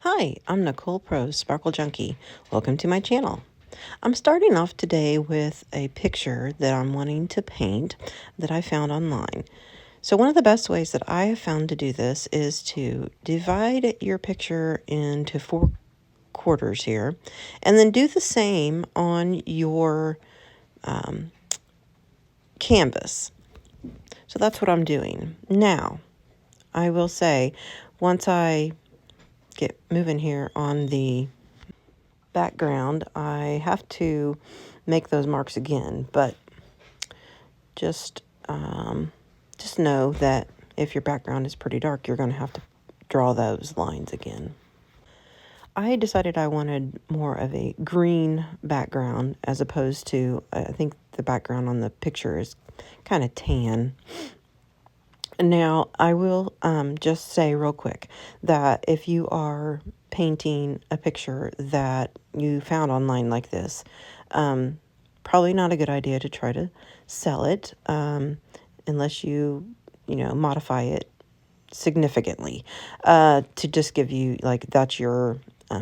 Hi, I'm Nicole Prose, Sparkle Junkie. Welcome to my channel. I'm starting off today with a picture that I'm wanting to paint that I found online. So one of the best ways that I have found to do this is to divide your picture into 4 quarters here, and then do the same on your canvas. So that's what I'm doing. Now, I will say, once I get moving here on the background, I have to make those marks again, but just just know that if your background is pretty dark, you're going to have to draw those lines again. I decided I wanted more of a green background as opposed to, I think the background on the picture is kind of tan. Now, I will just say real quick that if you are painting a picture that you found online like this, probably not a good idea to try to sell it unless you modify it significantly to just give you, like, that's your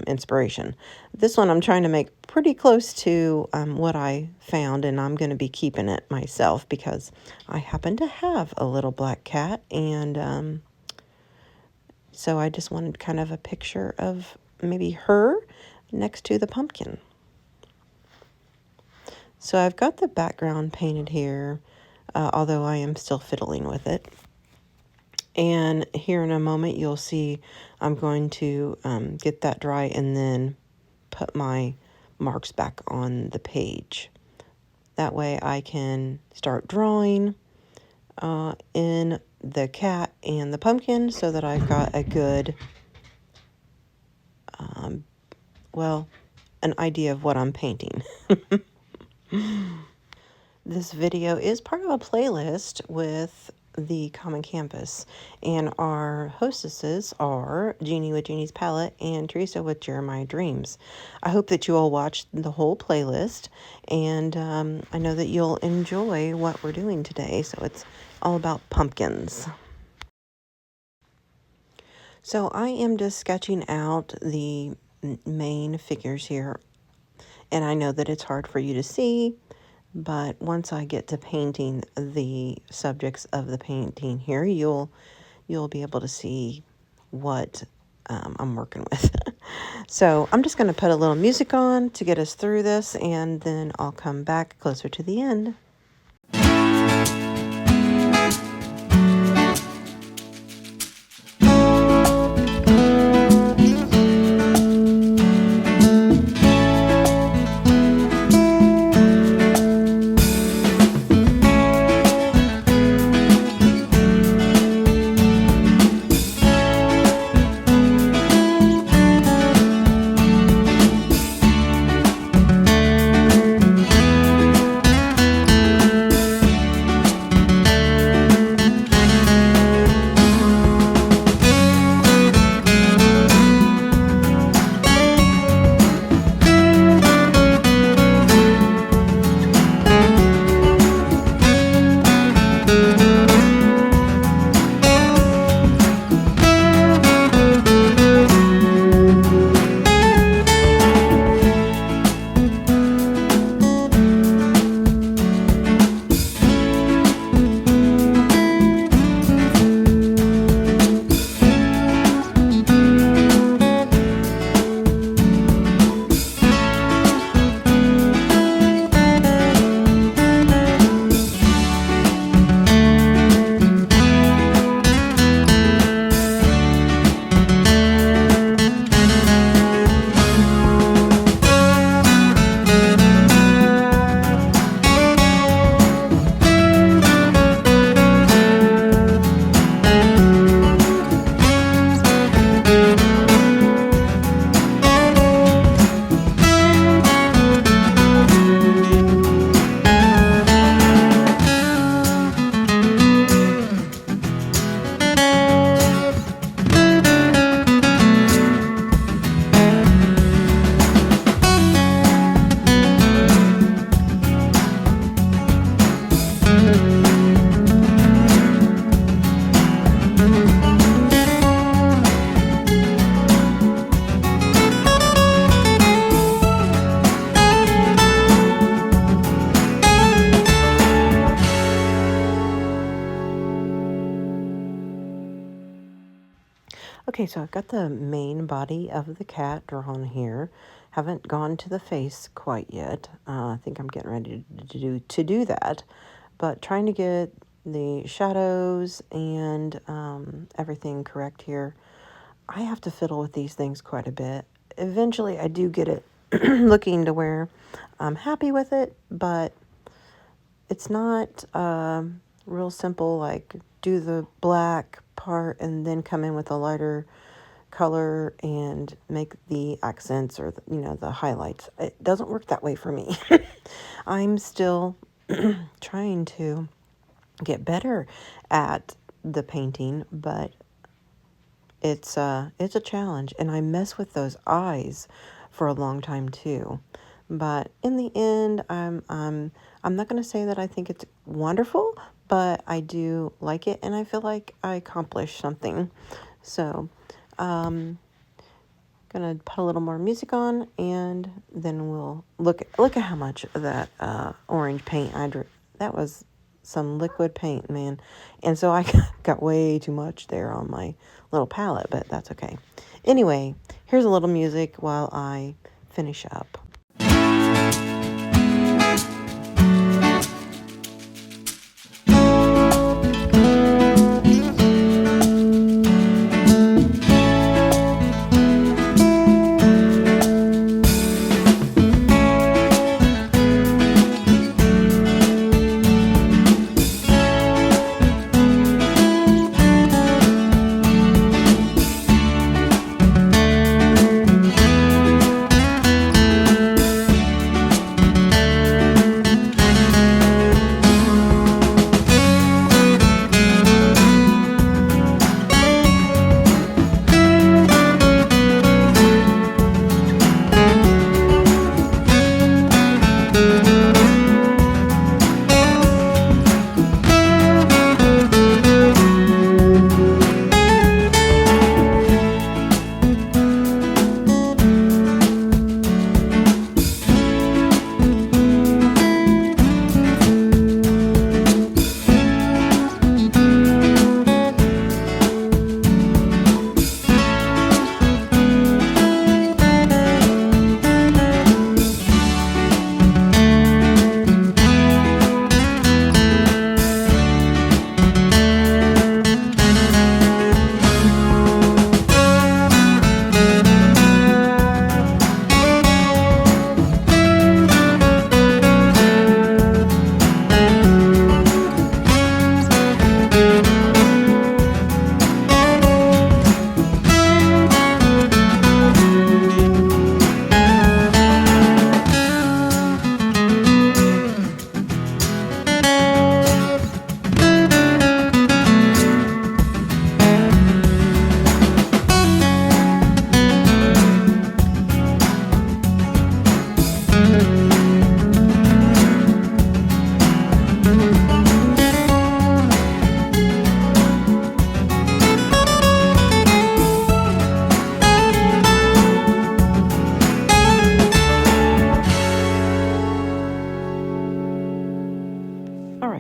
inspiration. This one I'm trying to make pretty close to what I found, and I'm going to be keeping it myself because I happen to have a little black cat, and so I just wanted kind of a picture of maybe her next to the pumpkin. So I've got the background painted here, although I am still fiddling with it. And here in a moment, you'll see I'm going to get that dry and then put my marks back on the page. That way I can start drawing in the cat and the pumpkin so that I've got a good, an idea of what I'm painting. This video is part of a playlist with the Common Campus, and our hostesses are Jeannie with Jeannie's Palette and Teresa with Jeremiah Dreams. I hope that you all watched the whole playlist, and I know that you'll enjoy what we're doing today. So it's all about pumpkins. So I am just sketching out the main figures here, and I know that it's hard for you to see, but once I get to painting the subjects of the painting here, you'll be able to see what I'm working with. So I'm just going to put a little music on to get us through this, and then I'll come back closer to the end. Okay, so I've got the main body of the cat drawn here. Haven't gone to the face quite yet. I think I'm getting ready to do that, but trying to get the shadows and everything correct here. I have to fiddle with these things quite a bit. Eventually, I do get it looking to where I'm happy with it, but it's not real simple, like do the black part and then come in with a lighter color and make the accents or the highlights. It doesn't work that way for me. I'm still trying to get better at the painting, but it's a challenge, and I mess with those eyes for a long time too. But in the end, I'm not going to say that I think it's wonderful, but I do like it, and I feel like I accomplished something. So, gonna put a little more music on, and then we'll look at how much of that orange paint I drew. That was some liquid paint, man, and so I got way too much there on my little palette, but that's okay. Anyway, here's a little music while I finish up.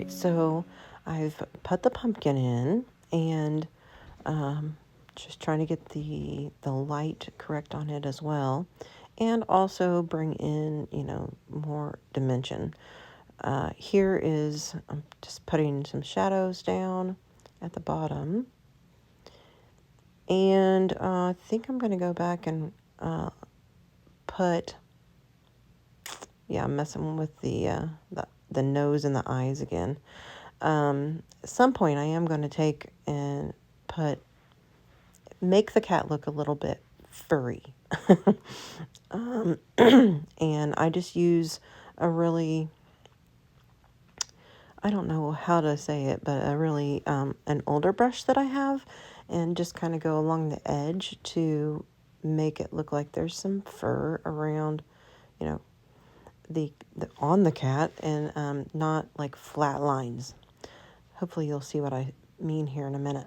So I've put the pumpkin in, and just trying to get the light correct on it as well, and also bring in more dimension. Here is I'm just putting some shadows down at the bottom, and I think I'm going to go back and put I'm messing with the nose and the eyes again. At some point I am going to take and make the cat look a little bit furry. And I just use a really, I don't know how to say it, but a really, an older brush that I have, and just kind of go along the edge to make it look like there's some fur around, the on the cat, and not like flat lines. Hopefully you'll see what I mean here in a minute.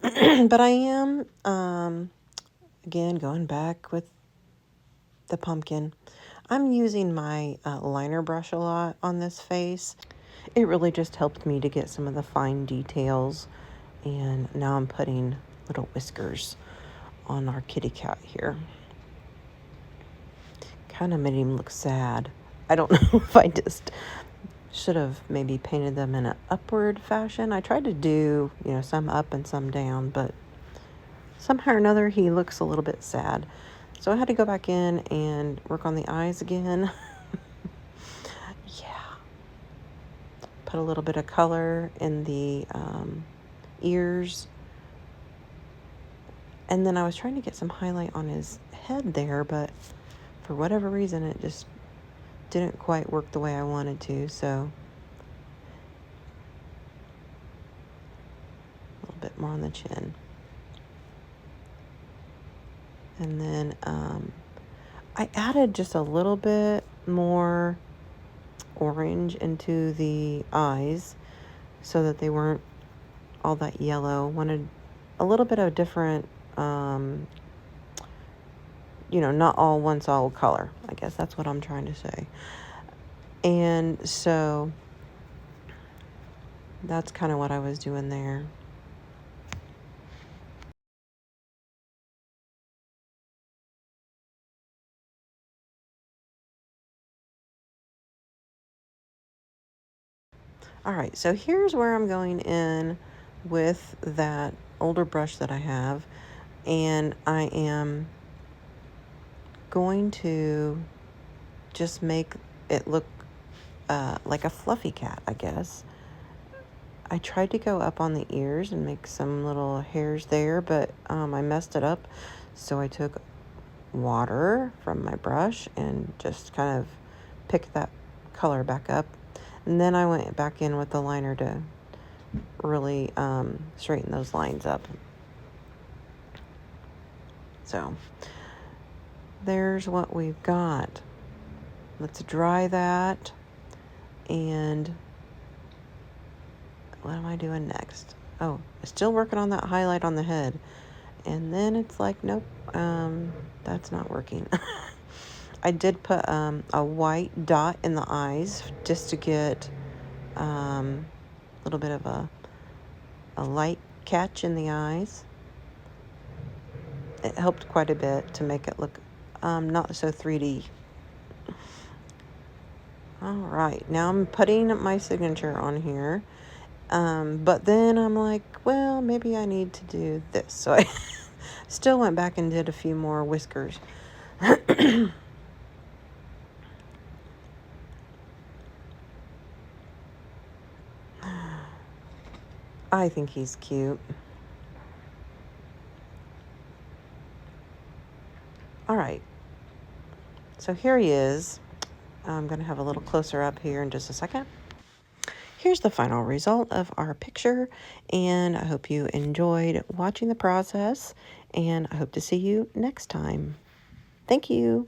But I am again going back with the pumpkin. I'm using my liner brush a lot on this face. It really just helped me to get some of the fine details, and now I'm putting little whiskers on our kitty cat here. Kind of made him look sad. I don't know if I just should have maybe painted them in an upward fashion. I tried to do, some up and some down, but somehow or another he looks a little bit sad. So I had to go back in and work on the eyes again. Yeah. Put a little bit of color in the ears. And then I was trying to get some highlight on his head there, but for whatever reason it just didn't quite work the way I wanted to. So a little bit more on the chin. And then I added just a little bit more orange into the eyes so that they weren't all that yellow. Wanted a little bit of different, not all one solid color. I guess that's what I'm trying to say. And so that's kind of what I was doing there. All right, so here's where I'm going in with that older brush that I have, and I am going to just make it look like a fluffy cat, I guess. I tried to go up on the ears and make some little hairs there, but I messed it up. So I took water from my brush and just kind of picked that color back up. And then I went back in with the liner to really straighten those lines up. So there's what we've got. Let's dry that. And what am I doing next? Oh, still working on that highlight on the head. And then it's like, nope, that's not working. I did put a white dot in the eyes just to get a little bit of a light catch in the eyes. It helped quite a bit to make it look not so 3D. All right, now I'm putting my signature on here. But then I'm like, well, maybe I need to do this. So I still went back and did a few more whiskers. I think he's cute. All right. So here he is. I'm going to have a little closer up here in just a second. Here's the final result of our picture, and I hope you enjoyed watching the process, and I hope to see you next time. Thank you.